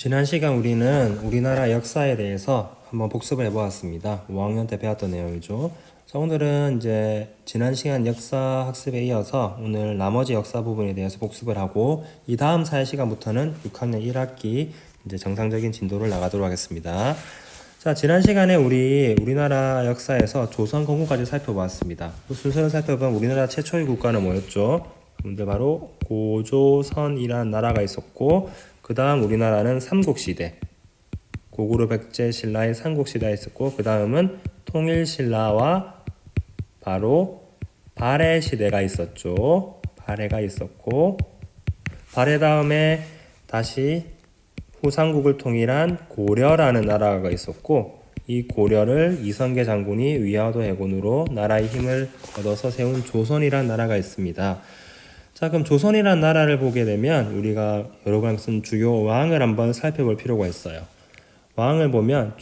지난 시간 우리는 우리나라 역사에 대해서 한번 복습을 해보았습니다. 5학년 때 배웠던 내용이죠. 자, 오늘은 이제 지난 시간 역사 학습에 이어서 오늘 나머지 역사 부분에 대해서 복습을 하고 이 다음 4시간부터는 6학년 1학기 이제 정상적인 진도를 나가도록 하겠습니다. 자, 지난 시간에 우리나라 역사에서 조선 건국까지 살펴보았습니다. 그 순서를 살펴보면 우리나라 최초의 국가는 뭐였죠? 여러분들 바로 고조선이라는 나라가 있었고 그 다음 우리나라는 삼국시대, 고구려 백제 신라의 삼국시대가 있었고 그 다음은 통일신라와 바로 발해시대가 있었죠. 발해가 있었고 발해 다음에 다시 후삼국을 통일한 고려라는 나라가 있었고 이 고려를 이성계 장군이 위화도 해군으로 나라의 힘을 얻어서 세운 조선이라는 나라가 있습니다. 자, 그럼 조선이라는 나라를 보게 되면 우리가 여러 번 쓴 주요 왕을 한번 살펴볼 필요가 있어요. 왕을 보면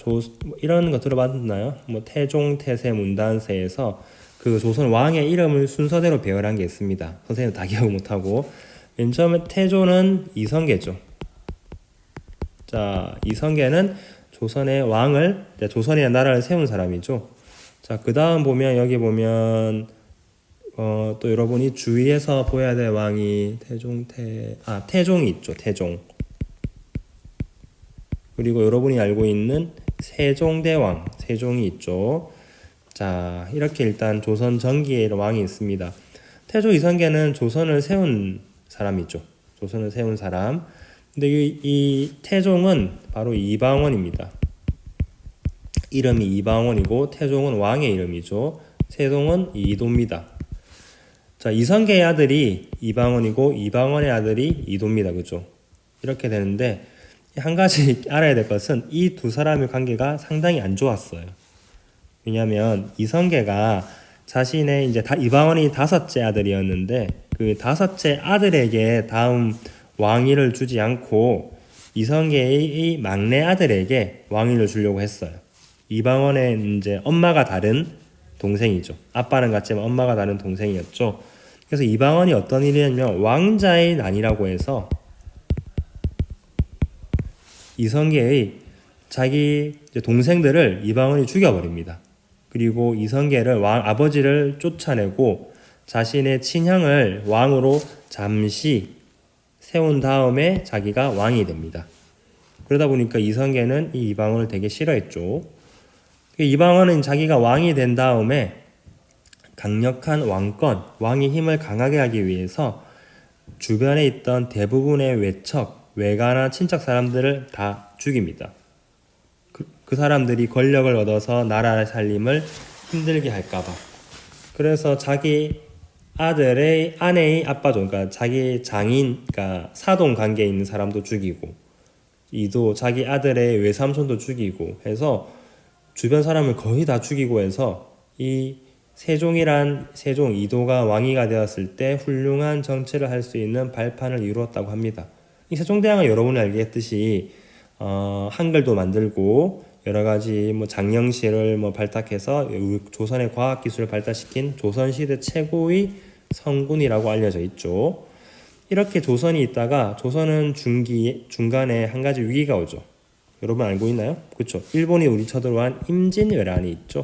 이런 거 들어봤나요? 뭐 태종, 태세, 문단세에서 그 조선 왕의 이름을 순서대로 배열한 게 있습니다. 선생님 다 기억 못하고 맨 처음에 태조는 이성계죠. 자, 이성계는 조선의 왕을 조선이라는 나라를 세운 사람이죠. 자, 그 다음 보면 여기 보면 또 여러분이 주위에서 보여야 될 왕이 태종이 있죠. 태종. 그리고 여러분이 알고 있는 세종대왕, 세종이 있죠. 자, 이렇게 일단 조선 전기의 왕이 있습니다. 태조 이성계는 조선을 세운 사람이죠. 조선을 세운 사람. 근데 이 태종은 바로 이방원입니다. 이름이 이방원이고 태종은 왕의 이름이죠. 세종은 이도입니다. 자, 이성계의 아들이 이방원이고 이방원의 아들이 이도입니다. 그죠? 이렇게 되는데 한 가지 알아야 될 것은 이 두 사람의 관계가 상당히 안 좋았어요. 왜냐하면 이성계가 자신의 이제 이방원이 5째 아들이었는데 그 5째 아들에게 다음 왕위를 주지 않고 이성계의 막내 아들에게 왕위를 주려고 했어요. 이방원의 이제 엄마가 다른 동생이죠. 아빠는 같지만 엄마가 다른 동생이었죠. 그래서 이방원이 어떤 일이냐면 왕자의 난이라고 해서 이성계의 자기 동생들을 이방원이 죽여버립니다. 그리고 이성계를 아버지를 쫓아내고 자신의 친형을 왕으로 잠시 세운 다음에 자기가 왕이 됩니다. 그러다 보니까 이성계는 이 이방원을 되게 싫어했죠. 이방원은 자기가 왕이 된 다음에 강력한 왕권, 왕의 힘을 강하게 하기 위해서 주변에 있던 대부분의 외척, 외가나 친척 사람들을 다 죽입니다. 그 사람들이 권력을 얻어서 나라의 살림을 힘들게 할까봐. 그래서 자기 아들의 아내의 아빠죠. 그러니까 자기 장인, 그러니까 사돈 관계에 있는 사람도 죽이고, 이도 자기 아들의 외삼촌도 죽이고 해서 주변 사람을 거의 다 죽이고 해서 이 세종 이도가 왕위가 되었을 때 훌륭한 정치를 할 수 있는 발판을 이루었다고 합니다. 이 세종대왕은 여러분이 알겠듯이 한글도 만들고 여러 가지 장영실을 발탁해서 조선의 과학 기술을 발달시킨 조선시대 최고의 성군이라고 알려져 있죠. 이렇게 조선이 있다가 조선은 중간에 한 가지 위기가 오죠. 여러분 알고 있나요? 그렇죠. 일본이 우리 쳐들어온 임진왜란이 있죠.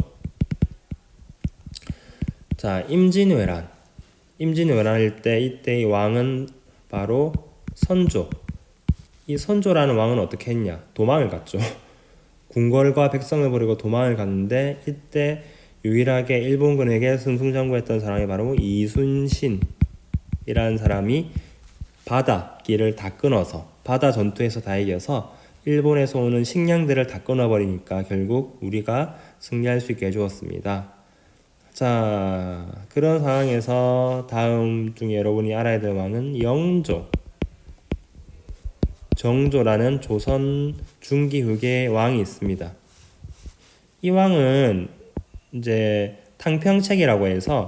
자, 임진왜란일 때 이때의 왕은 바로 선조. 이 선조라는 왕은 어떻게 했냐? 도망을 갔죠. 궁궐과 백성을 버리고 도망을 갔는데 이때 유일하게 일본군에게 승승장구했던 사람이 바로 이순신이라는 사람이 바다길을 다 끊어서 바다 전투에서 다 이겨서 일본에서 오는 식량들을 다 끊어버리니까 결국 우리가 승리할 수 있게 해주었습니다. 자, 그런 상황에서 다음 중에 여러분이 알아야 될 왕은 정조라는 조선 중기 후기의 왕이 있습니다. 이 왕은 이제 탕평책이라고 해서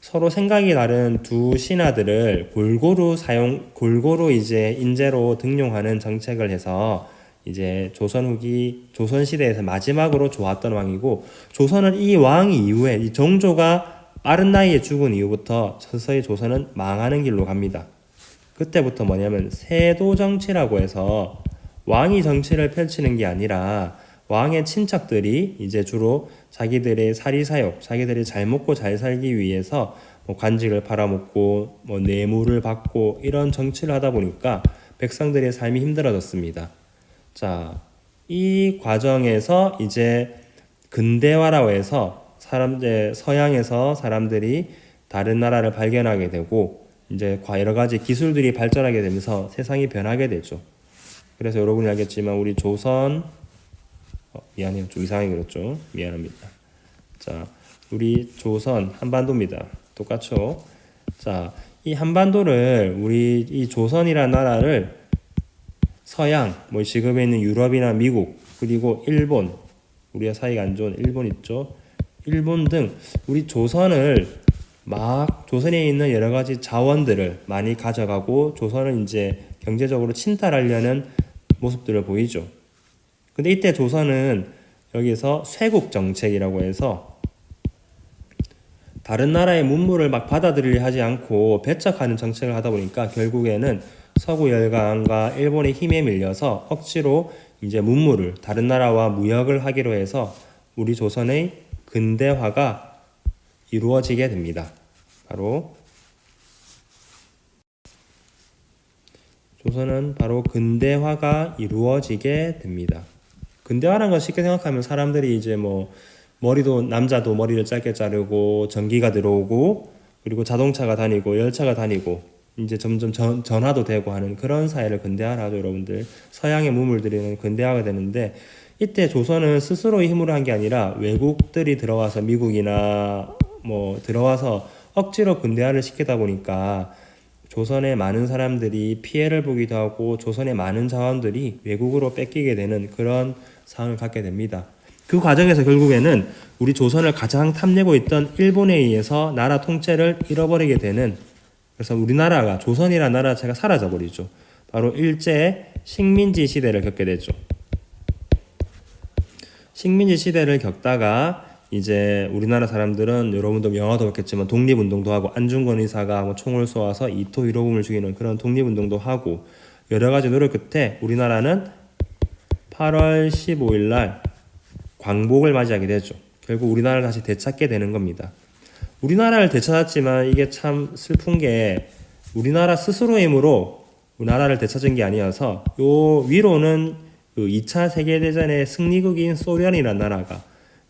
서로 생각이 다른 두 신하들을 골고루 이제 인재로 등용하는 정책을 해서 이제 조선 시대에서 마지막으로 좋았던 왕이고, 조선은 이 왕 이후에 이 정조가 빠른 나이에 죽은 이후부터 서서히 조선은 망하는 길로 갑니다. 그때부터 뭐냐면 세도 정치라고 해서 왕이 정치를 펼치는 게 아니라 왕의 친척들이 이제 주로 자기들의 사리사욕, 자기들이 잘 먹고 잘 살기 위해서 뭐 관직을 팔아먹고 뭐 뇌물을 받고 이런 정치를 하다 보니까 백성들의 삶이 힘들어졌습니다. 자, 이 과정에서 이제 근대화라고 해서 서양에서 사람들이 다른 나라를 발견하게 되고 이제 여러 가지 기술들이 발전하게 되면서 세상이 변하게 되죠. 그래서 여러분이 알겠지만 우리 조선 미안해요. 좀 이상하게 그렸죠. 미안합니다. 자, 우리 조선 한반도입니다. 똑같죠? 자, 이 한반도를 우리 이 조선이라는 나라를 서양, 뭐 지금에 있는 유럽이나 미국, 그리고 일본, 우리가 사이가 안 좋은 일본 있죠? 일본 등 우리 조선을 막 조선에 있는 여러 가지 자원들을 많이 가져가고 조선을 이제 경제적으로 침탈하려는 모습들을 보이죠. 근데 이때 조선은 여기서 쇄국 정책이라고 해서 다른 나라의 문물을 막 받아들이려 하지 않고 배척하는 정책을 하다 보니까 결국에는 서구 열강과 일본의 힘에 밀려서 억지로 이제 문물을 다른 나라와 무역을 하기로 해서 우리 조선의 근대화가 이루어지게 됩니다. 바로 조선은 바로 근대화가 이루어지게 됩니다. 근대화라는 건 쉽게 생각하면 사람들이 이제 뭐 머리도 남자도 머리를 짧게 자르고 전기가 들어오고 그리고 자동차가 다니고 열차가 다니고 이제 점점 전화도 되고 하는 그런 사회를 근대화를 하죠, 여러분들. 서양의 문물들은 근대화가 되는데 이때 조선은 스스로의 힘으로 한 게 아니라 외국들이 들어와서 미국이나 뭐 들어와서 억지로 근대화를 시키다 보니까 조선의 많은 사람들이 피해를 보기도 하고 조선의 많은 자원들이 외국으로 뺏기게 되는 그런 상황을 갖게 됩니다. 그 과정에서 결국에는 우리 조선을 가장 탐내고 있던 일본에 의해서 나라 통째를 잃어버리게 되는, 그래서 우리나라가 조선이라는 나라 자체가 사라져버리죠. 바로 일제 식민지 시대를 겪게 되죠. 식민지 시대를 겪다가 이제 우리나라 사람들은 여러분도 영화도 봤겠지만 독립운동도 하고 안중근 의사가 뭐 총을 쏘아서 이토 히로부미를 죽이는 그런 독립운동도 하고 여러 가지 노력 끝에 우리나라는 8월 15일 날 광복을 맞이하게 되죠. 결국 우리나라를 다시 되찾게 되는 겁니다. 우리나라를 되찾았지만 이게 참 슬픈 게 우리나라 스스로의 힘으로 우리나라를 되찾은 게 아니어서 요 위로는 그 2차 세계대전의 승리국인 소련이라는 나라가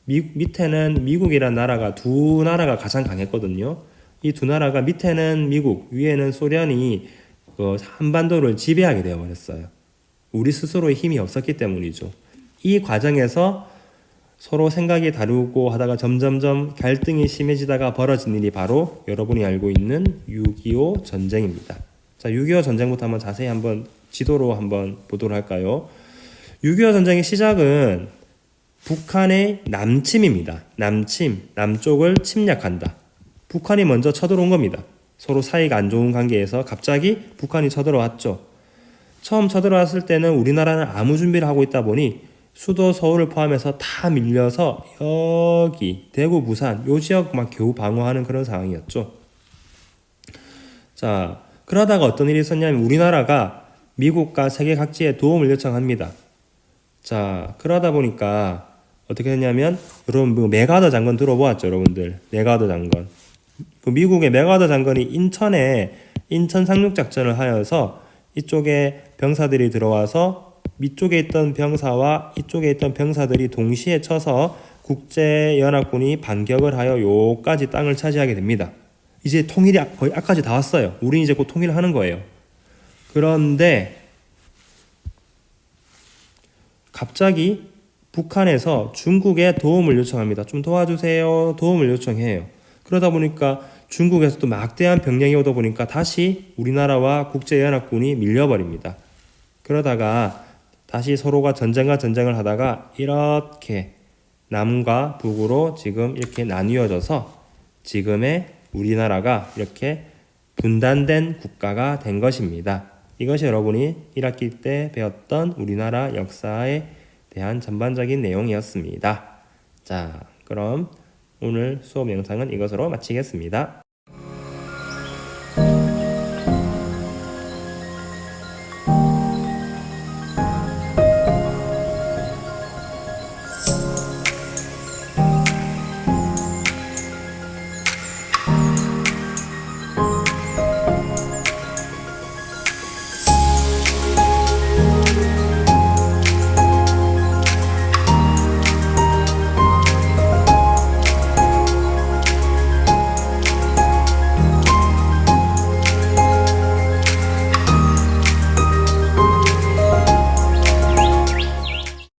밑에는 미국이라는 나라가 두 나라가 가장 강했거든요. 이 두 나라가 밑에는 미국, 위에는 소련이 그 한반도를 지배하게 되어버렸어요. 우리 스스로의 힘이 없었기 때문이죠. 이 과정에서 서로 생각이 다르고 하다가 점점점 갈등이 심해지다가 벌어진 일이 바로 여러분이 알고 있는 6.25 전쟁입니다. 자, 6.25 전쟁부터 한번 자세히 한번 지도로 한번 보도록 할까요? 6.25 전쟁의 시작은 북한의 남침입니다. 남쪽을 침략한다. 북한이 먼저 쳐들어온 겁니다. 서로 사이가 안 좋은 관계에서 갑자기 북한이 쳐들어왔죠. 처음 쳐들어왔을 때는 우리나라는 아무 준비를 하고 있다 보니 수도 서울을 포함해서 다 밀려서 여기 대구, 부산 요 지역만 겨우 방어하는 그런 상황이었죠. 자, 그러다가 어떤 일이 있었냐면 우리나라가 미국과 세계 각지에 도움을 요청합니다. 자, 그러다 보니까 어떻게 됐냐면 여러분 뭐 맥아더 장관 들어보았죠, 여러분들. 맥아더 장관. 그 미국의 맥아더 장관이 인천 상륙 작전을 하여서 이쪽에 병사들이 들어와서 이쪽에 있던 병사와 이쪽에 있던 병사들이 동시에 쳐서 국제연합군이 반격을 하여 요까지 땅을 차지하게 됩니다. 이제 통일이 거의 앞까지 다 왔어요. 우리 이제 곧 통일을 하는 거예요. 그런데 갑자기 북한에서 중국에 도움을 요청합니다. 좀 도와주세요. 도움을 요청해요. 그러다 보니까 중국에서도 막대한 병력이 오다 보니까 다시 우리나라와 국제연합군이 밀려버립니다. 그러다가 다시 서로가 전쟁과 전쟁을 하다가 이렇게 남과 북으로 지금 이렇게 나뉘어져서 지금의 우리나라가 이렇게 분단된 국가가 된 것입니다. 이것이 여러분이 1학기 때 배웠던 우리나라 역사에 대한 전반적인 내용이었습니다. 자, 그럼 오늘 수업 영상은 이것으로 마치겠습니다.